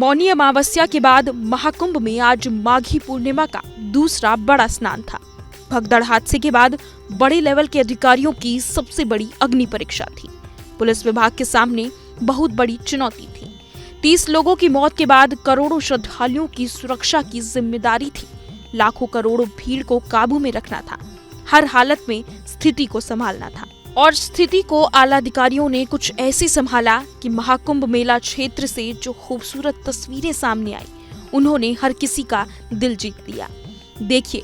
मौनी अमावस्या के बाद महाकुंभ में आज माघी पूर्णिमा का दूसरा बड़ा स्नान था। भगदड़ हादसे के बाद बड़े लेवल के अधिकारियों की सबसे बड़ी अग्नि परीक्षा थी। पुलिस विभाग के सामने बहुत बड़ी चुनौती थी। 30 लोगों की मौत के बाद करोड़ों श्रद्धालुओं की सुरक्षा की जिम्मेदारी थी। लाखों करोड़ों भीड़ को काबू में रखना था। हर हालत में स्थिति को संभालना था और स्थिति को आला अधिकारियों ने कुछ ऐसे संभाला कि महाकुंभ मेला क्षेत्र से जो खूबसूरत तस्वीरें सामने आई, उन्होंने हर किसी का दिल जीत लिया। देखिए,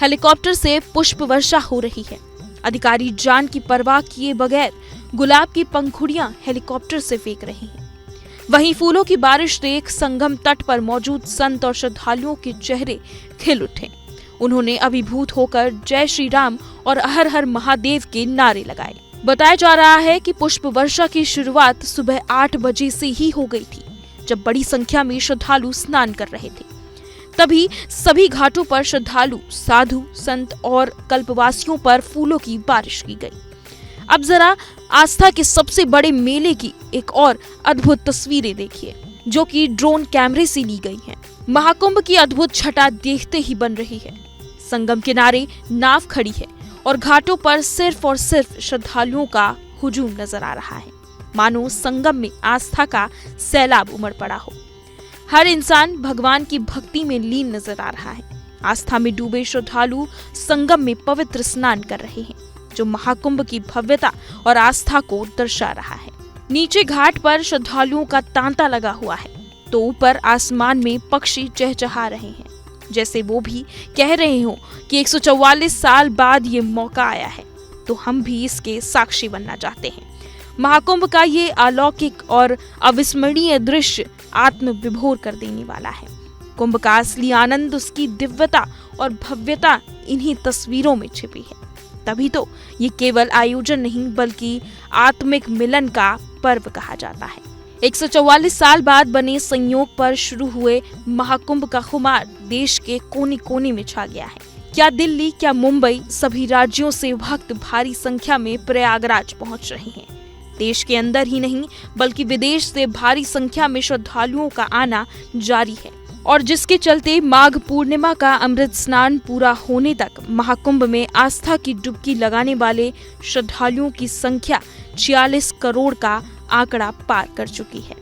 हेलीकॉप्टर से पुष्प वर्षा हो रही है। अधिकारी जान की परवाह किए बगैर गुलाब की पंखुड़ियां हेलीकॉप्टर से फेंक रहे हैं। वहीं फूलों की बारिश देख संगम तट पर मौजूद संत और श्रद्धालुओं के चेहरे खिल उठे। उन्होंने अभिभूत होकर जय श्री राम और हर हर महादेव के नारे लगाए। बताया जा रहा है कि पुष्प वर्षा की शुरुआत सुबह 8 बजे से ही हो गई थी, जब बड़ी संख्या में श्रद्धालु स्नान कर रहे थे। तभी सभी घाटों पर श्रद्धालु, साधु, संत और कल्पवासियों पर फूलों की बारिश की गई। अब जरा आस्था के सबसे बड़े मेले की एक और अद्भुत तस्वीरें देखिए, जो कि ड्रोन कैमरे से ली गई हैं। महाकुंभ की अद्भुत छटा देखते ही बन रही है। संगम किनारे नाव खड़ी है और घाटों पर सिर्फ और सिर्फ श्रद्धालुओं का हुजूम नजर आ रहा है। मानो संगम में आस्था का सैलाब उमड़ पड़ा हो। हर इंसान भगवान की भक्ति में लीन नजर आ रहा है। आस्था में डूबे श्रद्धालु संगम में पवित्र स्नान कर रहे हैं, जो महाकुंभ की भव्यता और आस्था को दर्शा रहा है। नीचे घाट पर श्रद्धालुओं का तांता लगा हुआ है, तो ऊपर आसमान में पक्षी चहचहा रहे हैं, जैसे वो भी कह रहे हो कि 144 साल बाद ये मौका आया है, तो हम भी इसके साक्षी बनना चाहते हैं। महाकुंभ का ये अलौकिक और अविस्मरणीय दृश्य आत्म विभोर कर देने वाला है। कुंभ का असली आनंद, उसकी दिव्यता और भव्यता इन्हीं तस्वीरों में छिपी है। तभी तो ये केवल आयोजन नहीं, बल्कि आत्मिक मिलन का पर्व कहा जाता है। 144 साल बाद बने संयोग पर शुरू हुए महाकुंभ का खुमार देश के कोने कोने में छा गया है। क्या दिल्ली, क्या मुंबई, सभी राज्यों से भक्त भारी संख्या में प्रयागराज पहुंच रहे हैं। देश के अंदर ही नहीं, बल्कि विदेश से भारी संख्या में श्रद्धालुओं का आना जारी है, और जिसके चलते माघ पूर्णिमा का अमृत स्नान पूरा होने तक महाकुंभ में आस्था की डुबकी लगाने वाले श्रद्धालुओं की संख्या 46 करोड़ का आंकड़ा पार कर चुकी है।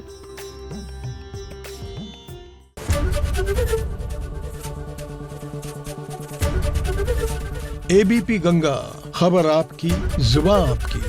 एबीपी गंगा, खबर आपकी, जुबान आपकी।